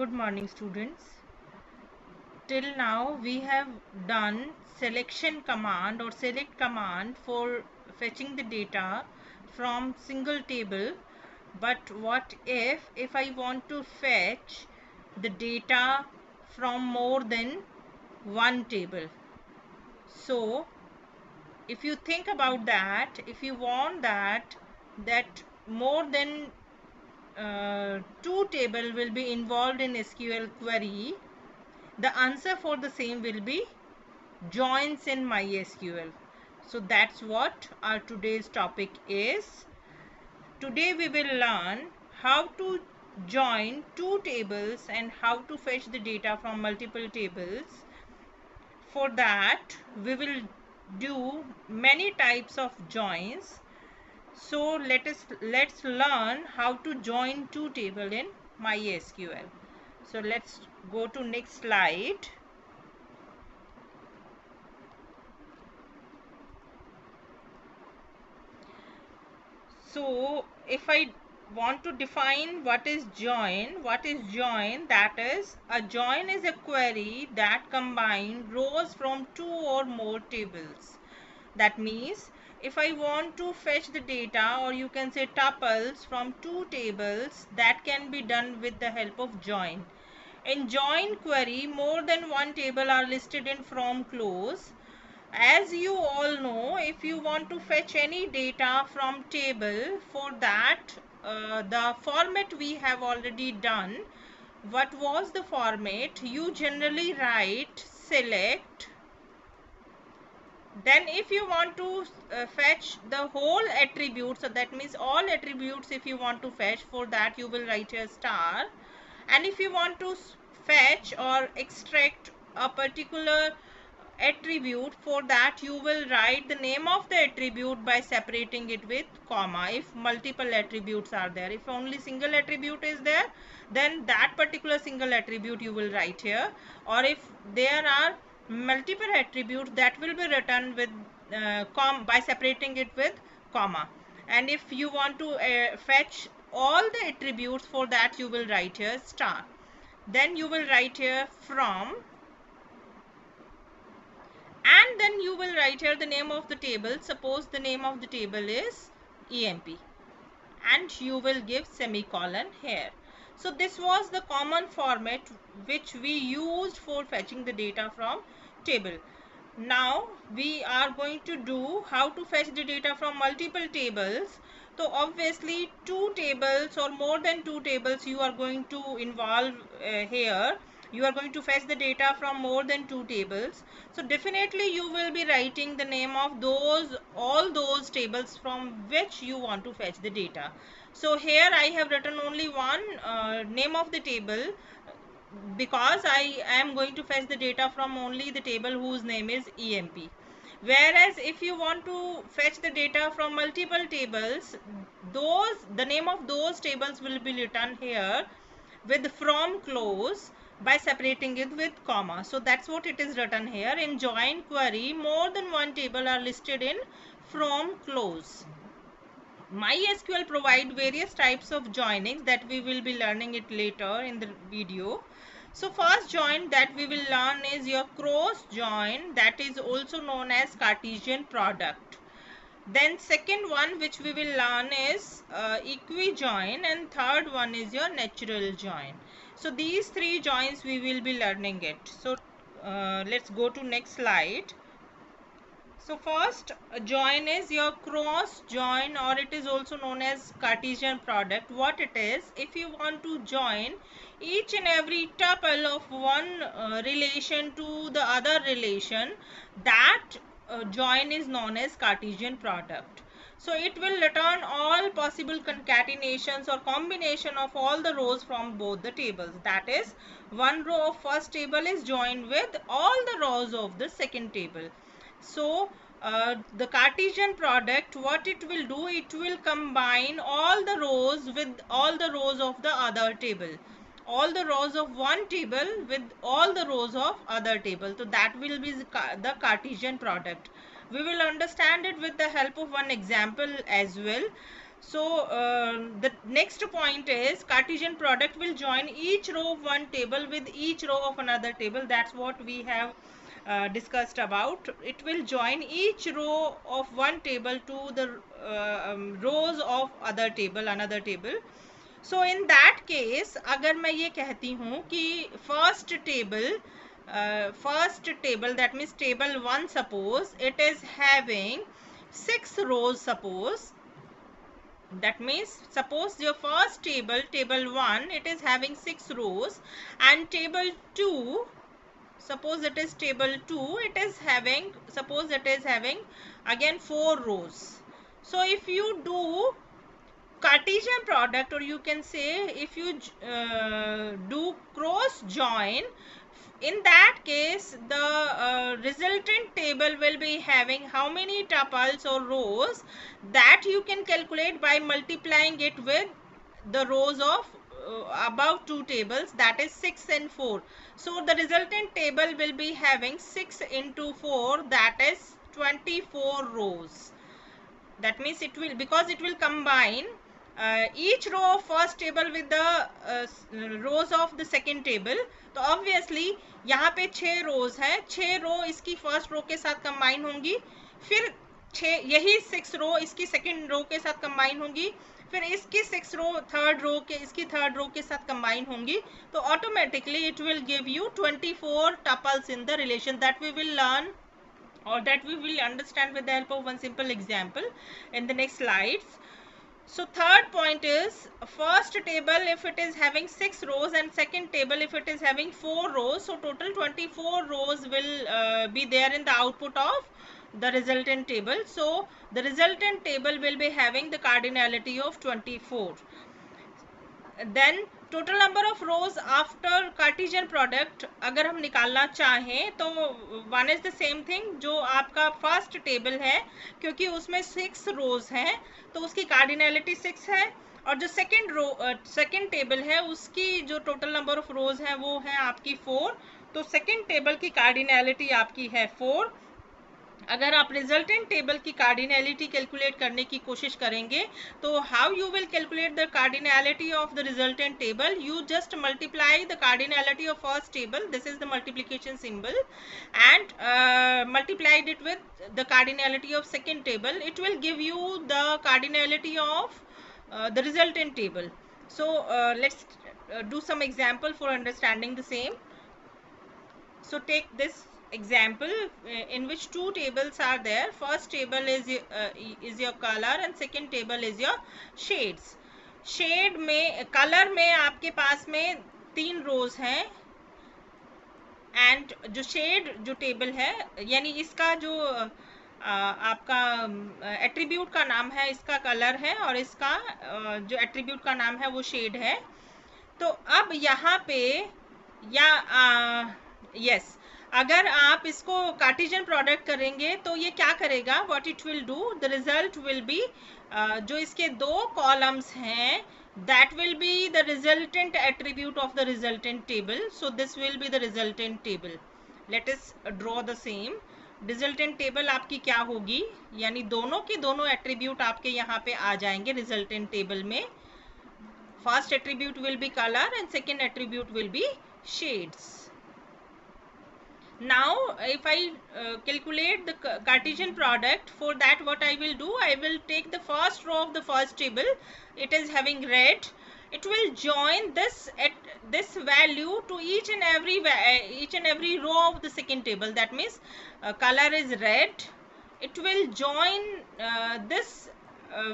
Good morning, students. Till now we have done selection command or select command for fetching the data from single table. But what if I want to fetch the data from more than one table? So if you think about that, if you want that more than two table will be involved in SQL query, the answer for the same will be joins in MySQL. So that's what our today's topic is. Today we will learn how to join two tables and how to fetch the data from multiple tables. For that we will do many types of joins. So let's learn how to join two table in MySQL. So let's go to next slide. So if I want to define what is join, that is, a join is a query that combines rows from two or more tables. That means if I want to fetch the data, or you can say tuples, from two tables, that can be done with the help of join. In join query, more than one table are listed in from clause. As you all know, if you want to fetch any data from table, for that the format we have already done. What was the format? You generally write select, then if you want to fetch the whole attribute, so that means all attributes if you want to fetch, for that you will write a star. And if you want to fetch or extract a particular attribute, for that you will write the name of the attribute by separating it with comma if multiple attributes are there. If only single attribute is there, then that particular single attribute you will write here, or if there are multiple attributes, that will be written with by separating it with comma. And if you want to fetch all the attributes, for that you will write here star. Then you will write here from, and then you will write here the name of the table. Suppose the name of the table is EMP, and you will give semicolon here. So this was the common format which we used for fetching the data from table. Now we are going to do how to fetch the data from multiple tables. So obviously two tables or more than two tables you are going to involve here. You are going to fetch the data from more than two tables. So definitely you will be writing the name of all those tables from which you want to fetch the data. So here I have written only one name of the table, because I am going to fetch the data from only the table whose name is EMP. Whereas if you want to fetch the data from multiple tables, the name of those tables will be written here with from clause by separating it with comma. So that's what it is written here. In join query, more than one table are listed in from clause. MySQL provide various types of joinings that we will be learning it later in the video. So first join that we will learn is your cross join, that is also known as Cartesian product. Then second one which we will learn is equi-join, and third one is your natural join. So these three joins we will be learning it. So let's go to next slide. So first join is your cross join, or it is also known as Cartesian product. What it is, if you want to join each and every tuple of one relation to the other relation, that join is known as Cartesian product. So it will return all possible concatenations or combination of all the rows from both the tables. That is, one row of first table is joined with all the rows of the second table. So the Cartesian product, what it will do, it will combine all the rows with all the rows of the other table, all the rows of one table with all the rows of other table. So that will be the Cartesian product. We will understand it with the help of one example as well. So the next point is Cartesian product will join each row of one table with each row of another table. That's what we have discussed about. It will join each row of one table to the rows of another table. So in that case, अगर मैं ये कहती हूँ कि first table, that means table 1, suppose it is having 6 rows, that means suppose your first table 1, it is having 6 rows, and table 2, suppose it is table 2, it is having again 4 rows. So if you do Cartesian product, or you can say if you do cross join, in that case the resultant table will be having how many tuples or rows, that you can calculate by multiplying it with the rows of above two tables, that is 6 and 4. So the resultant table will be having 6 into 4, that is 24 rows. That means it will, because it will combine each row of first table with the rows of the second table. तो obviously यहाँ पे 6 rows है, 6 रो इसकी first row के साथ combine होंगी, फिर 6 यही 6 रो इसकी सेकंड रो के साथ कंबाइन होंगी, फिर इसकी 6 रो थर्ड रो के इसकी थर्ड रो के साथ कंबाइन होंगी. तो automatically it will give you 24 tuples in the relation that we will learn, or that we will understand with the help of one simple example in the next slides. So third point is first table if it is having 6 rows, and second table if it is having 4 rows. So total 24 rows will be there in the output of the resultant table. So the resultant table will be having the cardinality of 24. Then total number of rose after Cartesian product अगर हम निकालना चाहें तो one is the same thing, जो आपका first table है क्योंकि उसमें 6 रोज हैं तो उसकी कार्डिनैलिटी 6 है, और जो सेकंड टेबल है उसकी जो टोटल नंबर ऑफ रोज है वो है आपकी 4. तो सेकंड टेबल की कार्डिनैलिटी आपकी है 4. अगर आप रिजल्टेंट टेबल की कार्डिनैलिटी कैलकुलेट करने की कोशिश करेंगे तो how you will calculate the cardinality of the resultant table, you just multiply the cardinality of first table, this is the multiplication symbol, and multiplied it with the cardinality of second table, it will give you the cardinality of the resultant table. So let's do some example for understanding the same. So take this example in which two tables are there. First table is your color and second table is your shades. Shade में colour में आपके पास में 3 रोज हैं, and जो shade जो table है यानी इसका जो आपका एट्रीब्यूट का नाम है इसका कलर है, और इसका जो एट्रीब्यूट का नाम है वो शेड है. तो अब यहाँ पे यस अगर आप इसको कार्टेशियन प्रोडक्ट करेंगे तो ये क्या करेगा, what it will do, the result will be जो इसके 2 कॉलम्स हैं that will be the resultant attribute of the resultant table. So this will be the resultant table. Let us draw the same. Resultant table आपकी क्या होगी, यानी दोनों के दोनों एट्रीब्यूट आपके यहाँ पे आ जाएंगे रिजल्टेंट टेबल में. First attribute will be colour and second attribute will be shades. Now if I calculate the Cartesian product, for that what I will do, I will take the first row of the first table, it is having red, it will join this value to each and every row of the second table. That means color is red, it will join this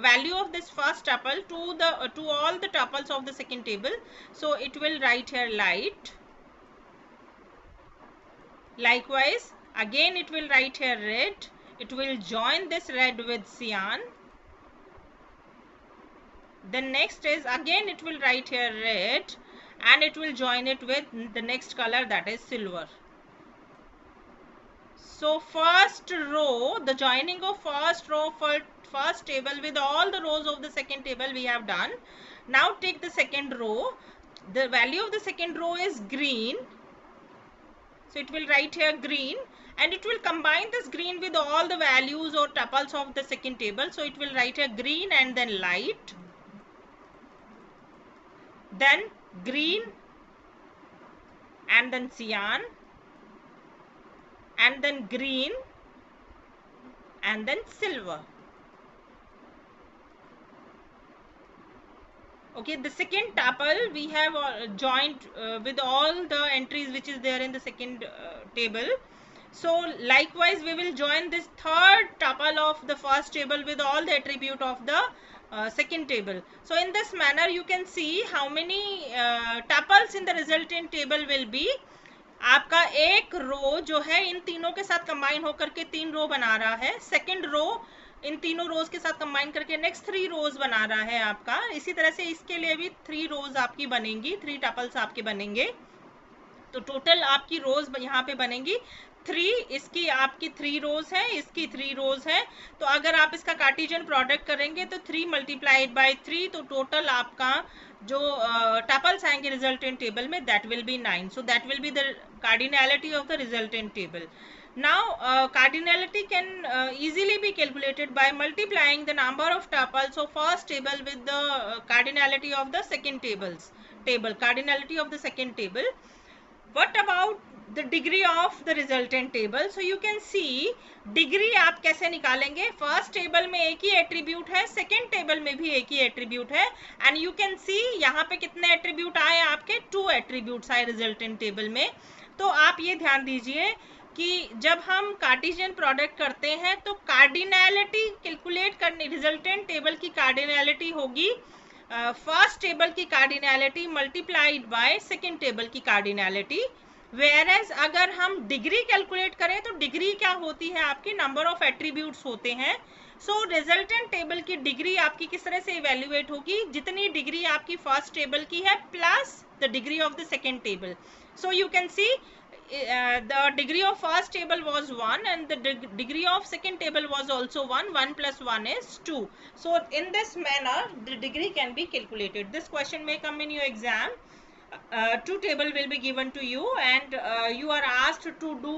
value of this first tuple to all the tuples of the second table. So it will write here light. Likewise again it will write here red, it will join this red with cyan. Then next is again it will write here red and it will join it with the next color, that is silver. So first row, the joining of first row for first table with all the rows of the second table we have done. Now take the second row, the value of the second row is green, so it will write here green, and it will combine this green with all the values or tuples of the second table. So it will write a green and then light, then green and then cyan, and then green and then silver. Okay, the second tuple we have joined with all the entries which is there in the second table. So likewise we will join this third tuple of the first table with all the attribute of the second table. So in this manner you can see how many tuples in the resultant table will be. आपका एक रो जो है इन तीनों के साथ combine होकर के 3 रो बना रहा है, सेकंड रो इन तीनों रोज के साथ कंबाइन करके नेक्स्ट 3 रोज बना रहा है आपका. इसी तरह से इसके लिए भी 3 रोज आपकी बनेंगी, 3 टपल्स आपके बनेंगे. तो टोटल आपकी रोज यहाँ पे बनेंगी 3. इसकी आपकी 3 रोज है, इसकी 3 रोज है. तो अगर आप इसका कार्टेशियन प्रोडक्ट करेंगे तो 3 मल्टीप्लाइड बाय 3, तो टोटल आपका जो टपल्स आएंगे रिजल्टेंट टेबल में that will B 9. So that will be the cardinality of the resultant table. Now cardinality can easily be calculated by multiplying the number of tuples of first table with the cardinality of the second cardinality of the second table. What about the degree of the resultant table? So you can see degree आप कैसे निकालेंगे. First table में एक ही attribute है, second table में भी एक ही attribute है, एंड यू कैन सी यहाँ पे कितने एट्रीब्यूट आए आपके, 2 एट्रीब्यूट्स आए रिजल्टेंट टेबल में. तो आप ये ध्यान दीजिए कि जब हम कार्टेशियन प्रोडक्ट करते हैं तो कार्डिनैलिटी कैलकुलेट करनी, रिजल्टेंट टेबल की कार्डिनैलिटी होगी फर्स्ट टेबल की cardinality multiplied by second table की कार्डिनैलिटी. वेयरएज अगर हम डिग्री कैलकुलेट करें तो डिग्री क्या होती है, आपकी नंबर ऑफ एट्रीब्यूट्स होते हैं. सो रिजल्टेंट टेबल की डिग्री आपकी किस तरह से इवेल्युएट होगी, जितनी डिग्री आपकी फर्स्ट टेबल की है plus the degree of the second table. So you can C the degree of first table was 1 and the degree of second table was also 1. 1 plus 1 is 2. So in this manner the degree can be calculated. This question may come in your exam. 2 table will be given to you and you are asked to do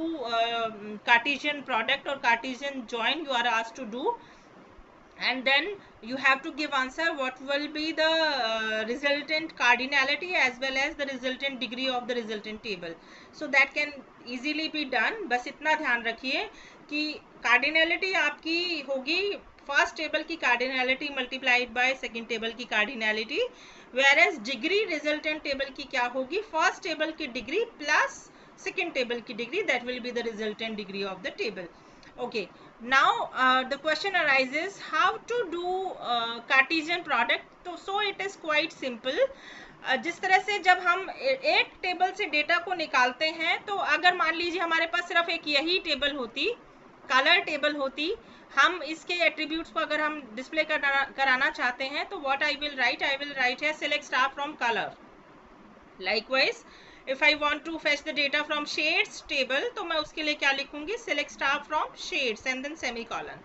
Cartesian product or Cartesian join you are asked to do, and then you have to give answer what will be the resultant cardinality as well as the resultant degree of the resultant table. So that can easily be done. बस इतना ध्यान रखिए कि cardinality आपकी होगी first table की cardinality multiplied by second table की cardinality, whereas degree resultant table की क्या होगी, फर्स्ट टेबल की डिग्री प्लस सेकेंड टेबल की degree, that will be the resultant degree of the table. Okay, now the question arises how to do Cartesian product. So it is quite simple. जिस तरह से जब हम एक table से data को निकालते हैं, तो अगर मान लीजिए हमारे पास सिर्फ एक यही टेबल होती, कलर टेबल होती, हम इसके एट्रीब्यूट्स को अगर हम डिस्प्ले कराना चाहते हैं तो व्हाट आई विल राइट है select star from color. Likewise if I want to fetch the data from shades table, तो मैं उसके लिए क्या लिखूंगी, select star from shades and then semicolon.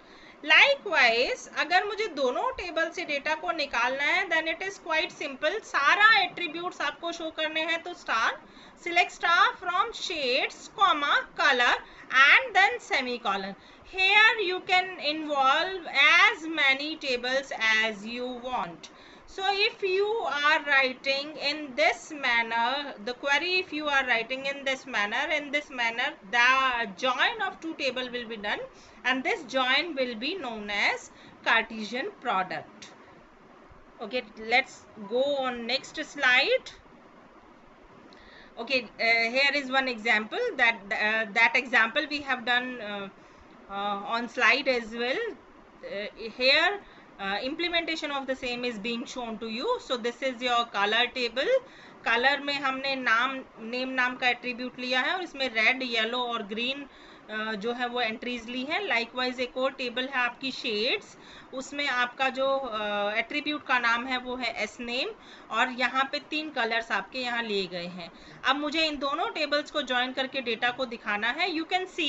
Likewise अगर मुझे दोनों टेबल से डेटा को निकालना है then it is quite simple. सारा एट्रीब्यूट्स आपको शो करने हैं तो star, select star from shades comma color and then semicolon. Here you can involve as many tables as you want. So if you are writing in this manner, the query if you are writing in this manner, the join of 2 table will be done and this join will be known as Cartesian product. Okay, let's go on next slide. Okay, here is one example that example we have done on slide as well. Here implementation of the same is being shown to you. So this is your color table. Colour में हमने name नाम का attribute लिया है और इसमें red, yellow और green जो है वो एंट्रीज ली है. लाइकवाइज एक और टेबल है आपकी शेड्स, उसमें आपका जो एट्रीब्यूट का नाम है वो है एस नेम और यहाँ पे 3 कलर्स आपके यहाँ लिए गए हैं। अब मुझे इन दोनों टेबल्स को ज्वाइन करके डेटा को दिखाना है। यू कैन सी,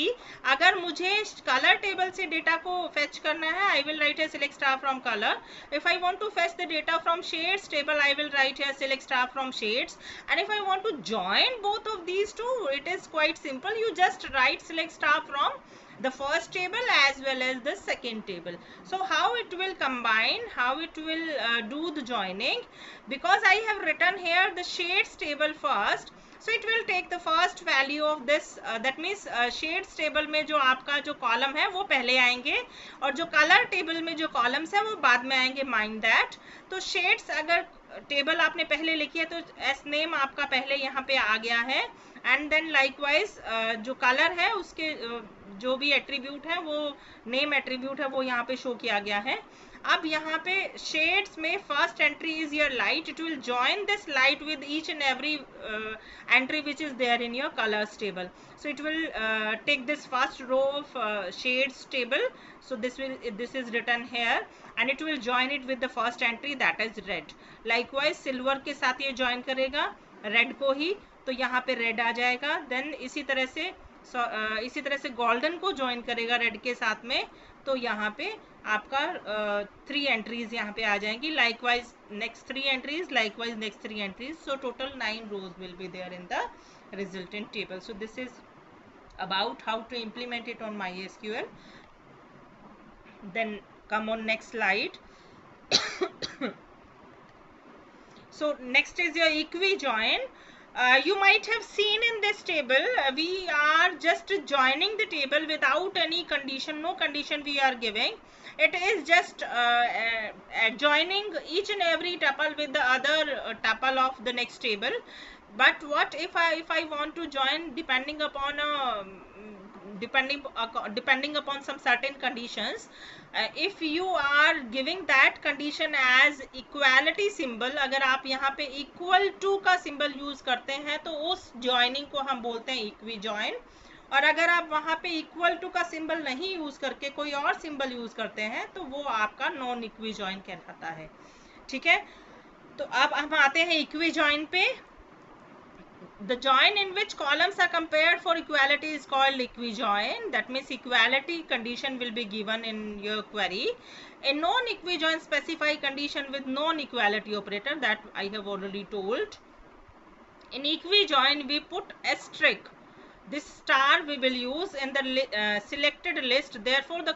अगर मुझे कलर टेबल से डेटा को फेच करना है, आई विल राइट है select star from colour. If I want to fetch the data from shades table, I will write here select star from shades. And if I want to join both of these two, it is quite simple. You just write select star from the first table as well as the second table. So how it will combine, how it will do the joining, because I have written here the shades table first, so it will take the first value of this, that means shades table में जो आपका जो column है वो पहले आएंगे और जो कलर टेबल में जो कॉलम्स है वो बाद में आएंगे. Mind that. तो शेड्स अगर टेबल आपने पहले लिखी है तो एस नेम आपका पहले यहाँ पे आ गया है, एंड देन लाइकवाइज जो कलर है उसके जो भी एट्रीब्यूट है वो नेम एट्रीब्यूट है वो यहाँ पे शो किया गया है. अब यहाँ पे शेड्स में first entry is your light. It will join this light with each and every entry which is there in your colours table. So it will take this first row of shades table. So this is written here, and it will join it with the first entry, that is red. Likewise silver के साथ ये join करेगा red को ही, तो यहाँ पे red आ जाएगा. Then इसी तरह से golden को join करेगा red के साथ में, तो यहाँ पे आपका 3 entries यहाँ पे आ जाएंगी. Likewise next 3 entries, likewise next 3 entries. So total 9 rows will be there in the resultant table. So this is about how to implement it on MySQL. Then come on next slide. So next is your equi-join. You might have seen in this table, we are just joining the table without any condition, no condition we are giving. It is just joining each and every tuple with the other tuple of the next table. But what if I want to join depending upon some certain conditions? If you are giving that condition as equality symbol, अगर आप यहाँ पे equal to का symbol use करते हैं तो उस joining को हम बोलते हैं equi join. और अगर आप वहाँ पे equal to का symbol नहीं use करके कोई और symbol use करते हैं तो वो आपका non equi join कहलाता है. ठीक है, तो अब हम आते हैं equi join पे. The join in which columns are compared for equality is called equi-join. That means equality condition will be given in your query. A non-equi-join specify condition with non-equality operator, that I have already told. In equi-join we put asterisk. This star we will use in the selected list. Therefore the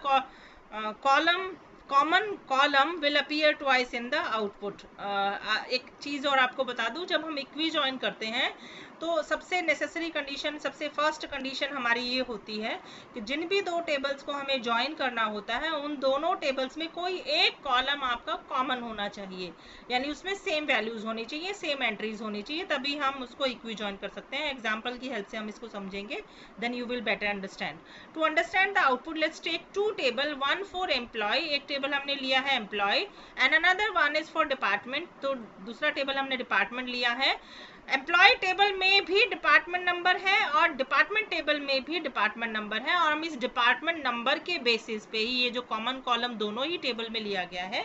common column will appear twice in the output. एक चीज़ और आपको बता दूं, जब हम equi join करते हैं तो सबसे नेसेसरी कंडीशन, सबसे फर्स्ट कंडीशन हमारी ये होती है कि जिन भी 2 टेबल्स को हमें ज्वाइन करना होता है उन दोनों टेबल्स में कोई एक कॉलम आपका कॉमन होना चाहिए, यानी उसमें सेम वैल्यूज होनी चाहिए, सेम एंट्रीज होनी चाहिए, तभी हम उसको इक्वी ज्वाइन कर सकते हैं. एग्जाम्पल की हेल्प से हम इसको समझेंगे, then you will better understand. To understand the output let's take 2 table, one for employ, एक टेबल हमने लिया है employ, and another one is for department. तो दूसरा टेबल हमने डिपार्टमेंट लिया है. एम्प्लॉय टेबल में भी डिपार्टमेंट नंबर है और डिपार्टमेंट टेबल में भी डिपार्टमेंट नंबर है, और हम इस डिपार्टमेंट नंबर के बेसिस पे ही, ये जो कॉमन कॉलम दोनों ही टेबल में लिया गया है,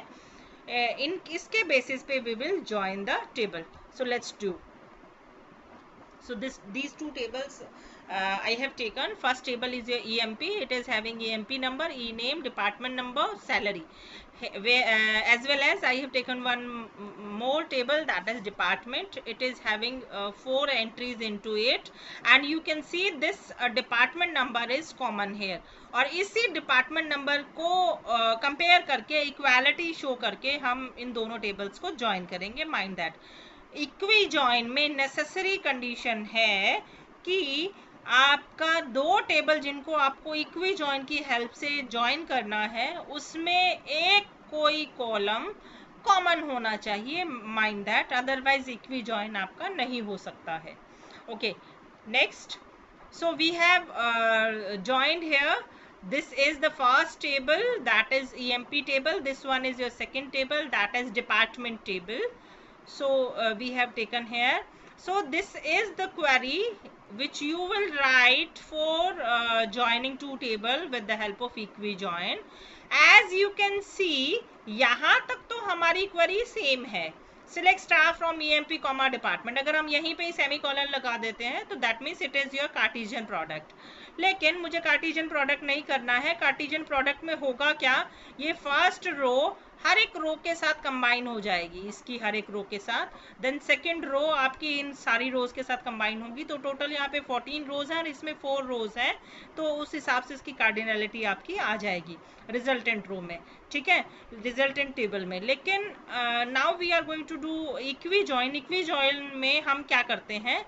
इसके बेसिस पे we will join the table. So let's do. So these 2 tables I have taken. First table is your EMP. It is having EMP number, E name, department number, salary. As well as I have taken one more table, that is department. It is having 4 entries into it, and you can see this department number is common here. और इसी department number को compare करके equality show करके हम इन दोनों tables को join करेंगे. Mind that. Equi join में नेसेसरी कंडीशन है कि आपका 2 टेबल जिनको आपको इक्वी जॉइन की हेल्प से जॉइन करना है उसमें एक कोई कॉलम कॉमन होना चाहिए. Mind that, otherwise equi join आपका नहीं हो सकता है. Okay, next. So we have joined here. This is the first table, that is EMP table. This one is your second table, that is department table. So we have taken here. So this is the query which you will write for joining 2 table with the help of equi-join. As you can see, यहाँ तक तो हमारी query same है, select star from EMP comma department, अगर हम यहीं पे ही semicolon लगा देते हैं तो that means it is your Cartesian product. लेकिन मुझे कार्टेशियन प्रोडक्ट नहीं करना है। कार्टेशियन प्रोडक्ट में होगा क्या, ये फर्स्ट रो हर एक रो के साथ कंबाइन हो जाएगी, इसकी हर एक रो के साथ, देन सेकंड रो आपकी इन सारी रोज के साथ कंबाइन होगी, तो टोटल यहाँ पे 14 रोज हैं और इसमें 4 रोज हैं, तो उस हिसाब से इसकी कार्डिनलिटी आपकी आ जाएगी रिजल्टेंट रो में, ठीक है, रिजल्टेंट टेबल में। लेकिन now we are going to do equi join. Equi join में हम क्या करते हैं,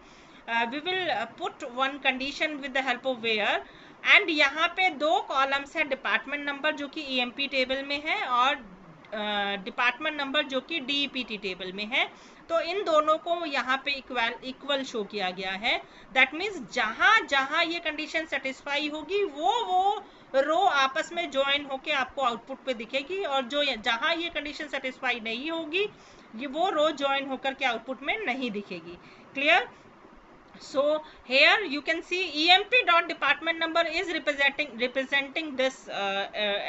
we will put one condition with the help of where, and यहाँ पे 2 कॉलम्स है, डिपार्टमेंट नंबर जो कि EMP टेबल में है और डिपार्टमेंट नंबर जो कि DEPT टेबल में है, तो इन दोनों को यहाँ पे इक्वल शो किया गया है। दैट मीन्स जहाँ जहाँ ये कंडीशन सेटिस्फाई होगी वो रो आपस में ज्वाइन होके आपको आउटपुट पे दिखेगी, और जो जहाँ ये कंडीशन सेटिस्फाई नहीं होगी ये वो रो ज्वाइन होकर के आउटपुट में नहीं दिखेगी। Clear? So here you can see EMP dot department number is representing this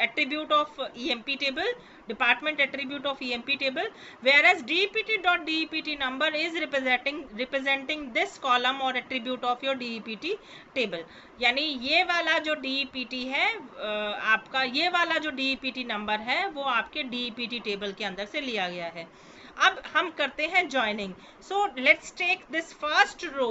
attribute of EMP table, department attribute of EMP table, whereas DEPT dot DEPT number is representing this column or attribute of your DEPT table। यानी ये वाला जो DEPT है आपका, ये वाला जो DEPT number है वो आपके DEPT टेबल के अंदर से लिया गया है। अब हम करते हैं joining. So let's take this first row.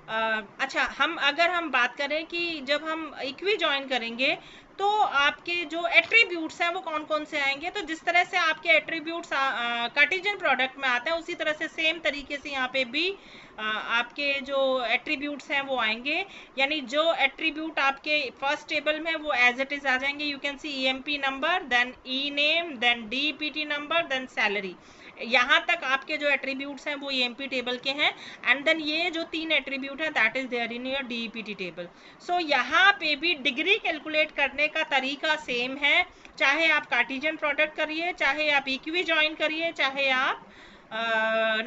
अच्छा, अगर हम बात करें कि जब हम इक्वी ज्वाइन करेंगे तो आपके जो एट्रीब्यूट्स हैं वो कौन कौन से आएंगे, तो जिस तरह से आपके एट्रीब्यूट्स कार्टेशियन प्रोडक्ट में आते हैं उसी तरह से सेम तरीके से यहाँ पे भी आपके जो एट्रीब्यूट्स हैं वो आएंगे। यानी जो एट्रीब्यूट आपके फर्स्ट टेबल में वो एज इट इज आ जाएंगे। You can see EMP number, then e name, then DEPT number, then salary. यहाँ तक आपके जो एट्रीब्यूट्स हैं वो EMP टेबल के हैं, एंड देन ये जो 3 एट्रीब्यूट है that is there in your DEPT table. So यहाँ पे भी डिग्री कैलकुलेट करने का तरीका सेम है, चाहे आप कार्टेशियन प्रोडक्ट करिए, चाहे आप इक्वी ज्वाइन करिए, चाहे आप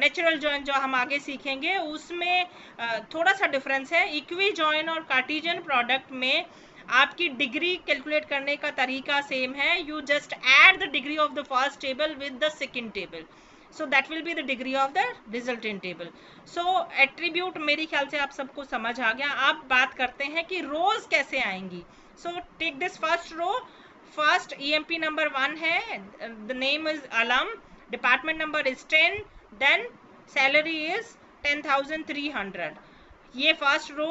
नेचुरल ज्वाइन जो हम आगे सीखेंगे उसमें थोड़ा सा डिफरेंस है। इक्वी ज्वाइन और कार्टेशियन प्रोडक्ट में आपकी डिग्री कैलकुलेट करने का तरीका सेम है। You just add the degree of the first table with the second table, so that will be the degree of the resultant table. So attribute मेरे ख्याल से आप सबको समझ आ गया। अब बात करते हैं कि रोज कैसे आएंगी। So take this first row. First EMP number 1 है, the name is Alam, department number is 10, then salary is 10,300। ये first row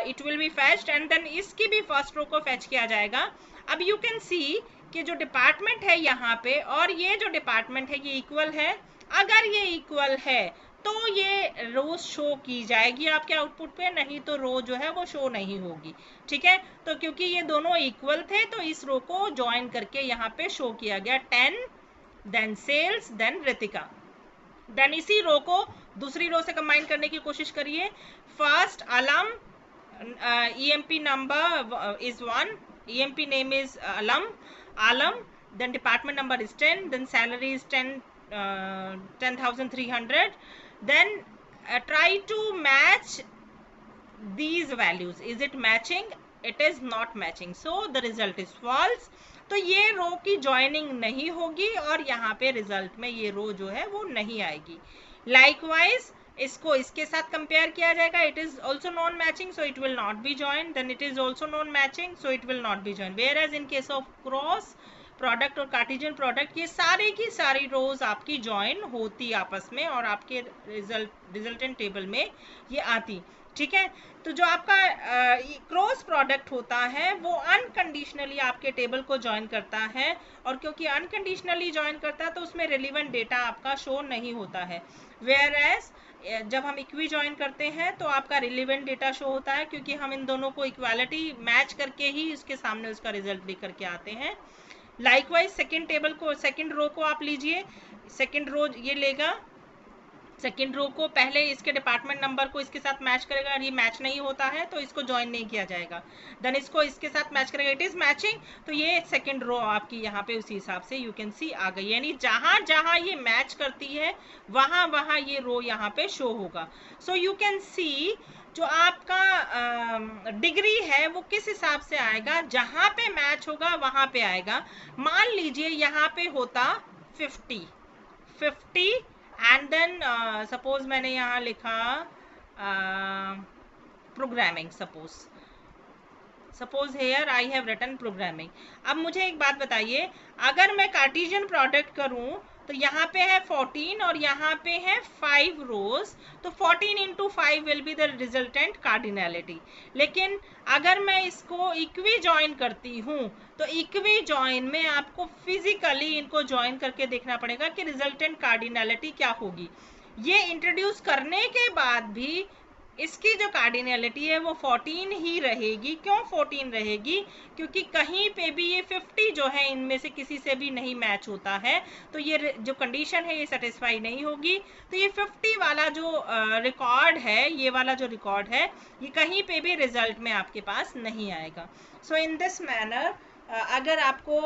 it will be fetched, and then इसकी भी फर्स्ट रो को फेच किया जाएगा। अब यू कैन सी कि जो डिपार्टमेंट है यहाँ पे और ये जो डिपार्टमेंट है ये इक्वल है। अगर ये इक्वल है तो ये रो शो की जाएगी आपके आउटपुट पे, नहीं तो रो जो है वो शो नहीं होगी, ठीक है। तो क्योंकि ये दोनों इक्वल थे तो इस रो को ज्वाइन करके यहाँ पे शो किया गया 10, then sales, then Ritika. Then इसी रो को दूसरी रो से कंबाइन करने की कोशिश करिए। फर्स्ट अलम, EMP number is 1, EMP name is Alam, then department number is 10, then salary is 10,300, then try to match these values. Is it matching? It is not matching, so the result is false। तो ये रो की joining नहीं होगी और यहाँ पे result में ये रो जो है वो नहीं आएगी। लाइकवाइज इसको इसके साथ कंपेयर किया जाएगा, it is also non matching so it will not be join, then it is also non matching so it will not be join. Whereas in case of cross product और cartesian product ये सारी की सारी रोज आपकी join होती आपस में और आपके रिजल्टेंट टेबल में ये आती, ठीक है। तो जो आपका क्रॉस प्रोडक्ट होता है वो अनकंडीशनली आपके टेबल को ज्वाइन करता है, और क्योंकि अनकंडीशनली ज्वाइन करता है तो उसमें रिलेवेंट डेटा आपका शो नहीं होता है। वेयर एज जब हम इक्वी ज्वाइन करते हैं तो आपका रिलेवेंट डेटा शो होता है, क्योंकि हम इन दोनों को इक्वालिटी मैच करके ही उसके सामने उसका रिजल्ट लेकर के आते हैं। लाइकवाइज सेकंड टेबल को, सेकंड रो को आप लीजिए, सेकंड रो ये लेगा, सेकंड रो को पहले इसके डिपार्टमेंट नंबर को इसके साथ मैच करेगा, और ये मैच नहीं होता है तो इसको ज्वाइन नहीं किया जाएगा। देन इसको इसके साथ मैच करेगा, इट इज मैचिंग, तो ये सेकंड रो आपकी यहाँ पे उसी हिसाब से यू कैन सी आ गई। यानी जहां जहां ये मैच करती है वहां वहां ये रो यहाँ पे शो होगा। सो यू कैन सी जो आपका डिग्री है वो किस हिसाब से आएगा, जहां पे मैच होगा वहां पे आएगा। मान लीजिए यहाँ पे होता 50 एंड देन सपोज मैंने यहाँ लिखा programming, suppose here I have written programming. अब मुझे एक बात बताइए, अगर मैं कार्टेशियन प्रोडक्ट करूं तो यहाँ पे है 14 और यहाँ पे है 5 रोज, तो 14 into 5 will be the resultant cardinality. लेकिन अगर मैं इसको इक्वी जॉइन करती हूँ तो इक्वी जॉइन में आपको फिजिकली इनको जॉइन करके देखना पड़ेगा कि रिजल्टेंट कार्डिनैलिटी क्या होगी। ये इंट्रोड्यूस करने के बाद भी इसकी जो कार्डिनैलिटी है वो 14 ही रहेगी। क्यों 14 रहेगी? क्योंकि कहीं पे भी ये 50 जो है इनमें से किसी से भी नहीं मैच होता है, तो ये जो कंडीशन है ये सेटिस्फाई नहीं होगी। तो ये 50 वाला जो रिकॉर्ड है, ये वाला जो रिकॉर्ड है, ये कहीं पे भी रिजल्ट में आपके पास नहीं आएगा। सो इन दिस मैनर अगर आपको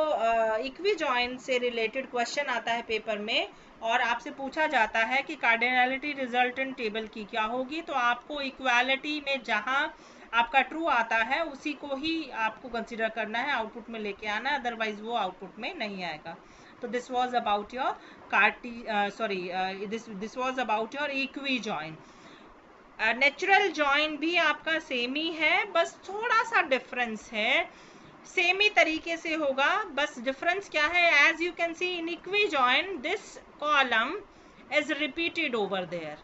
इक्वी जॉइन से रिलेटेड क्वेश्चन आता है पेपर में और आपसे पूछा जाता है कि कार्डिनैलिटी रिजल्टेंट टेबल की क्या होगी, तो आपको इक्वालिटी में जहां आपका ट्रू आता है उसी को ही आपको कंसीडर करना है, आउटपुट में लेके आना है, अदरवाइज वो आउटपुट में नहीं आएगा। तो this was about your this was about your equi join. Natural join भी आपका सेम ही है, बस थोड़ा सा डिफरेंस है। सेम ही तरीके से होगा, बस डिफरेंस क्या है, as you can see in equi join this column is repeated over there.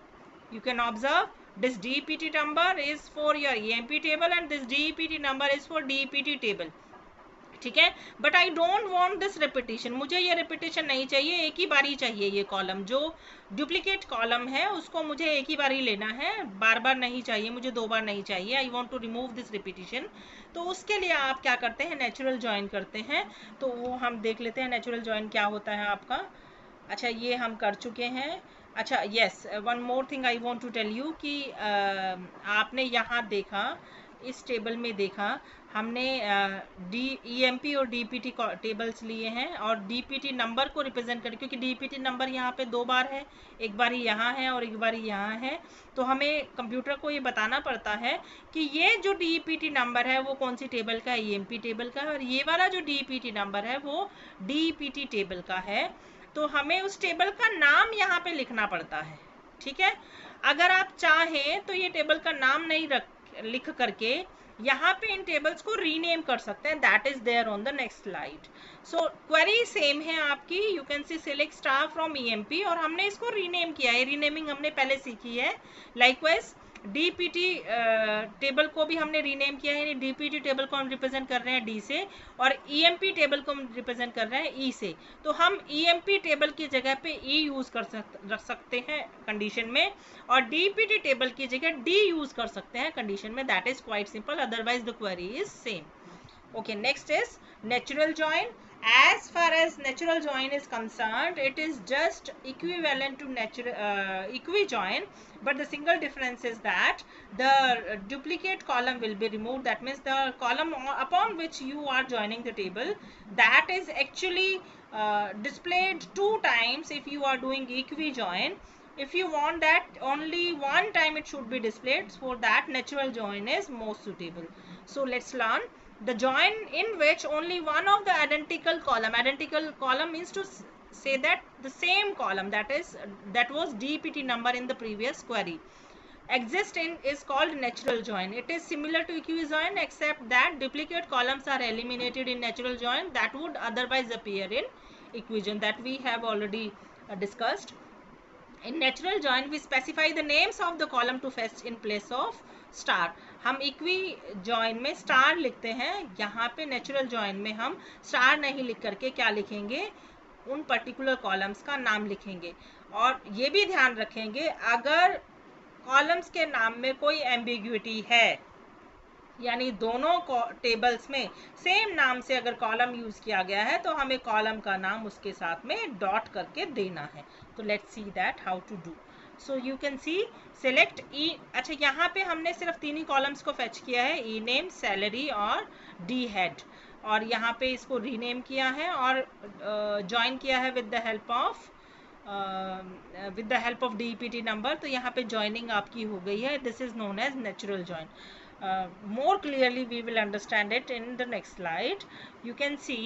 You can observe this DEPT number is for your EMP table and this DEPT number is for DEPT table. ठीक है, but I don't want this repetition, मुझे ये repetition नहीं चाहिए, एक ही बार ही चाहिए। ये column जो डुप्लीकेट कॉलम है उसको मुझे एक ही बार ही लेना है, बार बार नहीं चाहिए मुझे, 2 बार नहीं चाहिए। I want to remove this repetition. तो उसके लिए आप क्या करते हैं, नेचुरल जॉइन करते हैं। तो वो हम देख लेते हैं नेचुरल जॉइन क्या होता है आपका। अच्छा, ये हम कर चुके हैं। अच्छा, yes, one more thing I want to tell you कि आपने यहाँ देखा, इस टेबल में देखा, हमने EMP और DPT टेबल्स लिए हैं और DPT नंबर को रिप्रेजेंट कर, क्योंकि DPT नंबर यहाँ पे 2 बार है, एक बार ही यहाँ है और एक बार ही यहाँ है, तो हमें कंप्यूटर को ये बताना पड़ता है कि ये जो DPT नंबर है वो कौन सी टेबल का है, EMP टेबल का है, और ये वाला जो DPT नंबर है वो DPT टेबल का है। तो हमें उस टेबल का नाम यहाँ पे लिखना पड़ता है। ठीक है, अगर आप चाहें तो ये टेबल का नाम नहीं लिख करके यहाँ पे इन टेबल्स को रीनेम कर सकते हैं, that is there on the next slide. So query same है आपकी, you can see select star from EMP, और हमने इसको रीनेम किया है, रीनेमिंग हमने पहले सीखी है। लाइकवाइज DPT टेबल को भी हमने रीनेम किया है, DPT टेबल को हम रिप्रेजेंट कर रहे हैं D से और EMP टेबल को हम रिप्रेजेंट कर रहे हैं E से। तो हम EMP टेबल की जगह पे E यूज रख सकते हैं कंडीशन में, और DPT टेबल की जगह D यूज कर सकते हैं कंडीशन में। That is quite simple, otherwise the query is same. Okay, next is natural join. As far as natural join is concerned, it is just equivalent to equi join, but the single difference is that the duplicate column will be removed. That means the column upon which you are joining the table, that is actually displayed 2 times if you are doing equi join. If you want that only one time it should be displayed, for that natural join is most suitable. So let's learn the join in which only one of the identical column means to say that the same column, that was DPT number in the previous query, exist in is called natural join. It is similar to equi join except that duplicate columns are eliminated in natural join that would otherwise appear in equi join, that we have already discussed. In natural join we specify the names of the column to fetch in place of star. हम equi join में star लिखते हैं, यहाँ पे natural join में हम star नहीं लिख करके क्या लिखेंगे, उन पर्टिकुलर कॉलम्स का नाम लिखेंगे। और ये भी ध्यान रखेंगे अगर कॉलम्स के नाम में कोई एम्बिग्युइटी है, यानी दोनों टेबल्स में सेम नाम से अगर कॉलम यूज किया गया है तो हमें कॉलम का नाम उसके साथ में डॉट करके देना है। तो let's see that how to do. So you can see select E. अच्छा, यहाँ पे हमने सिर्फ 3 ही कॉलम्स को फेच किया है, ई नेम, सैलरी और डी हेड, और यहाँ पे इसको रीनेम किया है और ज्वाइन किया है with the help of DPT number. तो यहाँ पे ज्वाइनिंग आपकी हो गई है। This is known as natural join. More clearly we will understand it in the next slide. You can see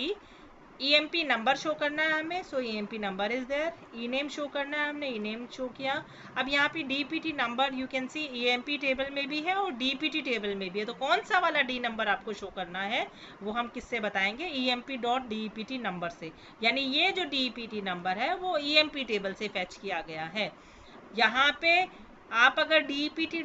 EMP number show करना है हमें, so EMP number is there. E name show करना है, हमने ई नेम शो किया। अब यहाँ पे DPT number you can see EMP table में भी है और DPT टेबल में भी है, तो कौन सा वाला डी नंबर आपको शो करना है वो हम किससे बताएंगे, EMP.DPT नंबर से। यानी ये जो DPT नंबर है वो EMP टेबल से फैच किया गया है। यहाँ पे आप अगर DPT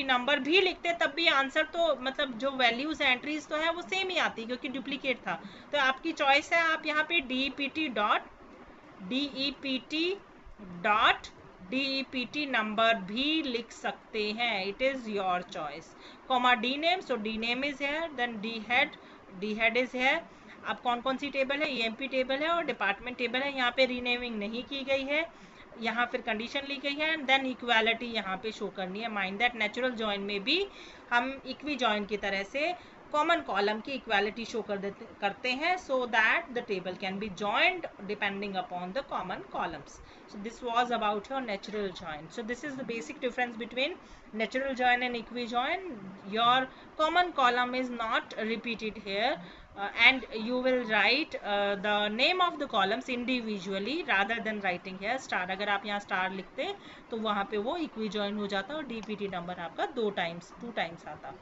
नंबर भी लिखते तब भी आंसर तो मतलब जो वैल्यूज एंट्रीज तो है वो सेम ही आती क्योंकि डुप्लीकेट था। तो आपकी चॉइस है, आप यहाँ पे DEPT नंबर भी लिख सकते हैं, it is your choice. Comma d name, so d name is here, then d head is here. अब कौन कौन सी टेबल है, EMP टेबल है और डिपार्टमेंट टेबल है, यहाँ पे रीनेमिंग नहीं की गई है। यहाँ फिर कंडीशन ली गई है एंड देन इक्वालिटी यहाँ पे शो करनी है। माइंड दैट नेचुरल जॉइन में भी हम इक्वी जॉइन की तरह से कॉमन कॉलम की इक्वालिटी शो करते हैं, so that the table can be joined depending upon the common columns. So this was about your natural join. So this is the basic difference between natural join and equijoin. Your common column is not repeated here, and you will write the name of the columns individually rather than writing here star. अगर आप यहाँ star लिखते तो वहाँ पे वो equijoin हो जाता और DPT नंबर आपका 2 टाइम्स आता।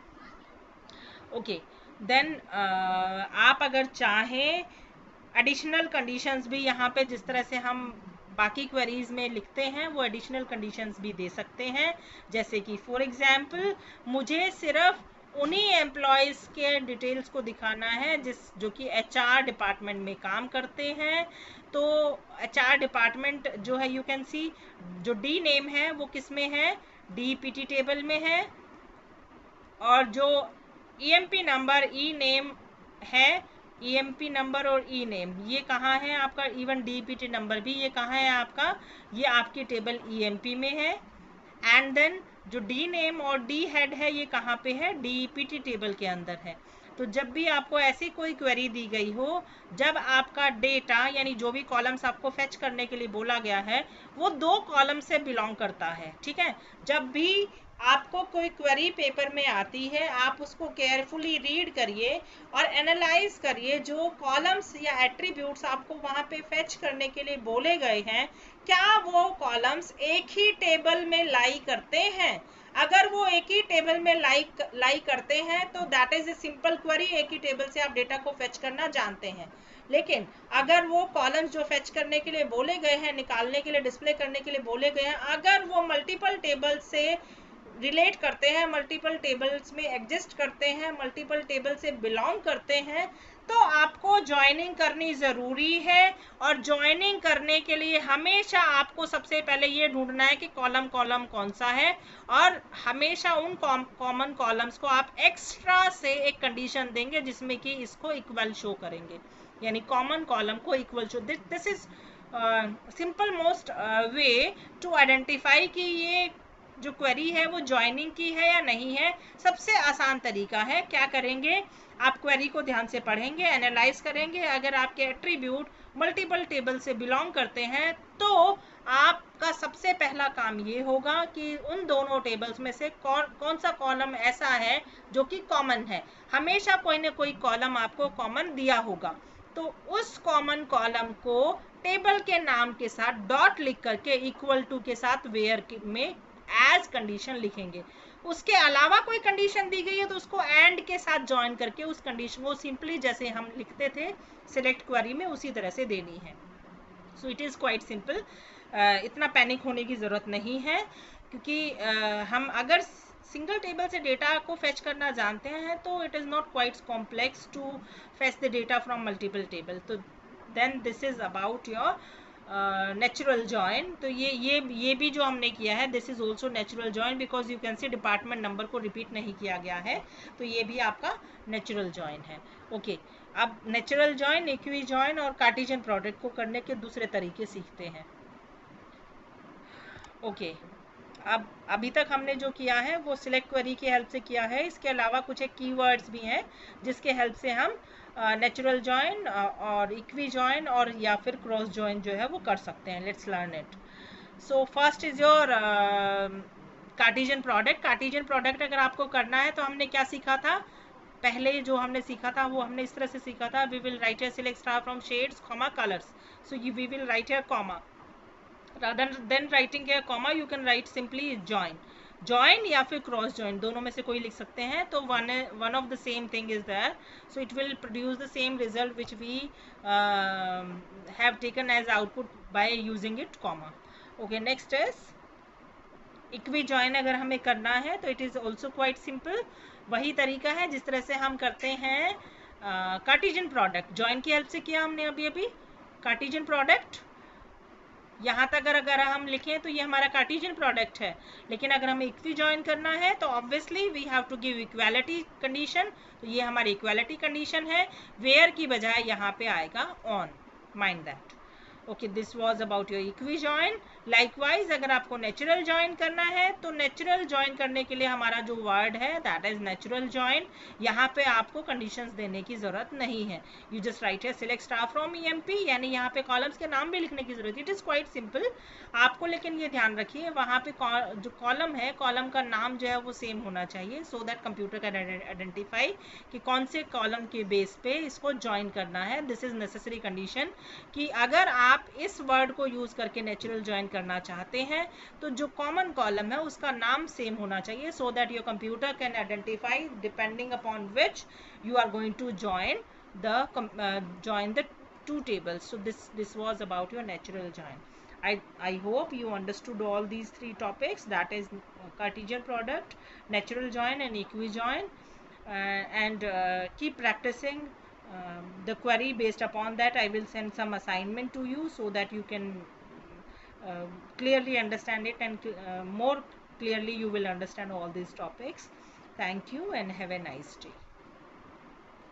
ओके, देन आप अगर चाहें एडिशनल कंडीशंस भी यहाँ पे जिस तरह से हम बाकी क्वेरीज में लिखते हैं वो एडिशनल कंडीशंस भी दे सकते हैं। जैसे कि फॉर एग्जांपल मुझे सिर्फ उन्हीं एम्प्लॉयज़ के डिटेल्स को दिखाना है जो कि HR डिपार्टमेंट में काम करते हैं। तो HR डिपार्टमेंट जो है यू कैन सी जो डी नेम है वो किस में है, DPT टेबल में है, और जो EMP नंबर ई नेम है, EMP नंबर और ई नेम ये कहाँ है आपका, इवन DPT नंबर भी ये कहाँ है आपका, ये आपकी टेबल EMP में है। एंड देन जो डी नेम और डी हेड है ये कहाँ पे है, DPT टेबल के अंदर है। तो जब भी आपको ऐसी कोई क्वेरी दी गई हो जब आपका डेटा यानी जो भी कॉलम्स आपको फेच करने के लिए बोला गया है वो 2 कॉलम से बिलोंग करता है, ठीक है। जब भी आपको कोई क्वेरी पेपर में आती है आप उसको केयरफुली रीड करिए और एनालाइज करिए जो कॉलम्स या एट्रीब्यूट्स आपको वहाँ पे फेच करने के लिए बोले गए हैं क्या वो कॉलम्स एक ही टेबल में लाई करते हैं। अगर वो एक ही टेबल में लाई करते हैं तो that is a simple query, एक ही टेबल से आप डेटा को फेच करना जानते हैं। लेकिन अगर वो कॉलम्स जो फेच करने के लिए बोले गए हैं, निकालने के लिए, डिस्प्ले करने के लिए बोले गए हैं, अगर वो मल्टीपल टेबल से रिलेट करते हैं, मल्टीपल टेबल्स में एग्जिस्ट करते हैं, मल्टीपल टेबल से बिलोंग करते हैं, तो आपको ज्वाइनिंग करनी ज़रूरी है। और ज्वाइनिंग करने के लिए हमेशा आपको सबसे पहले ये ढूंढना है कि कॉलम कौन सा है, और हमेशा उन कॉमन कॉलम्स को आप एक्स्ट्रा से एक कंडीशन देंगे जिसमें कि इसको इक्वल शो करेंगे, यानी कॉमन कॉलम को equal show. This is simple most way to identify कि ये जो क्वेरी है वो ज्वाइनिंग की है या नहीं है। सबसे आसान तरीका है, क्या करेंगे आप क्वेरी को ध्यान से पढ़ेंगे, एनालाइज करेंगे, अगर आपके एट्रीब्यूट मल्टीपल टेबल से बिलोंग करते हैं तो आपका सबसे पहला काम ये होगा कि उन दोनों टेबल्स में से कौन सा कॉलम ऐसा है जो कि कॉमन है। हमेशा कोई ना कोई कॉलम आपको कॉमन दिया होगा, तो उस कॉमन कॉलम को टेबल के नाम के साथ डॉट लिख करके इक्वल टू के साथ वेयर में एज कंडीशन लिखेंगे। उसके अलावा कोई कंडीशन दी गई है तो उसको एंड के साथ ज्वाइन करके उस कंडीशन को सिंपली जैसे हम लिखते थे सिलेक्ट क्वेरी में उसी तरह से देनी है। So it is quite simple, इतना पैनिक होने की ज़रूरत नहीं है, क्योंकि हम अगर सिंगल टेबल से डेटा को फेच करना जानते हैं तो it is not quite complex to fetch the data from multiple table. तो then this is about your natural join. तो ये भी जो हमने किया है this is also natural join because you can see department number को रिपीट नहीं किया गया है, तो ये भी आपका नेचुरल जॉइन है। ओके, अब नेचुरल जॉइन, इक्वी जॉइन और कार्टेशियन प्रोडक्ट को करने के दूसरे तरीके सीखते हैं। ओके, अब अभी तक हमने जो किया है वो सिलेक्ट क्वेरी की हेल्प से किया है, इसके अलावा कुछ एक कीवर्ड्स भी हैं जिसके हेल्प से हम नेचुरल जॉइन और इक्वी जॉइन और या फिर क्रॉस जॉइन जो है वो कर सकते हैं। Let's learn it. So first is your Cartesian product. Cartesian product अगर आपको करना है तो हमने क्या सीखा था, पहले जो हमने सीखा था वो हमने इस तरह से सीखा था, we will write here select star from shades comma colours. So we will write here comma. rather than writing here comma, you can write simply join या फिर क्रॉस जॉइन, दोनों में से कोई लिख सकते हैं. तो one of the same thing is there, so it will produce the same result which we have taken as output by using it comma. Okay, next is equi join. अगर हमें करना है तो it is also quite simple. वही तरीका है जिस तरह से हम करते हैं कार्टेशियन प्रोडक्ट. जॉइन की हेल्प से किया हमने अभी कार्टेशियन प्रोडक्ट. यहाँ तक अगर हम लिखें तो ये हमारा कार्टेशियन प्रोडक्ट है. लेकिन अगर हमें इक्वी जॉइन करना है तो obviously we have to give equality condition. तो ये हमारी इक्वालिटी कंडीशन है. वेयर की बजाय यहाँ पे आएगा on. Mind that. Okay, this was about your equi join. Likewise अगर आपको नेचुरल जॉइन करना है तो नेचुरल जॉइन करने के लिए हमारा जो वर्ड है दैट इज नेचुरल जॉइन. यहाँ पे आपको कंडीशंस देने की जरूरत नहीं है. यू जस्ट राइट है सिलेक्ट स्टार फ्रॉम ईएमपी, यानी यहाँ पे कॉलम्स के नाम भी लिखने की जरूरत. इट इज क्वाइट सिंपल आपको. लेकिन ये ध्यान रखिए वहाँ पे जो कॉलम है, कॉलम का नाम जो है वो सेम होना चाहिए, so that computer can identify कि कौन से कॉलम के बेस पे इसको ज्वाइन करना है. दिस इज नेसेसरी कंडीशन कि अगर आप इस वर्ड को यूज करके नेचुरल ज्वाइन करना चाहते हैं तो जो कॉमन कॉलम है उसका नाम सेम होना चाहिए, so that your computer can identify depending upon which you are going to join the two tables. So this was about your natural join. I hope you understood all these three topics, that is Cartesian product, natural join and equi join, and keep practicing the query. Based upon that I will send some assignment to you so that you can clearly understand it, and more clearly you will understand all these topics. Thank you and have a nice day.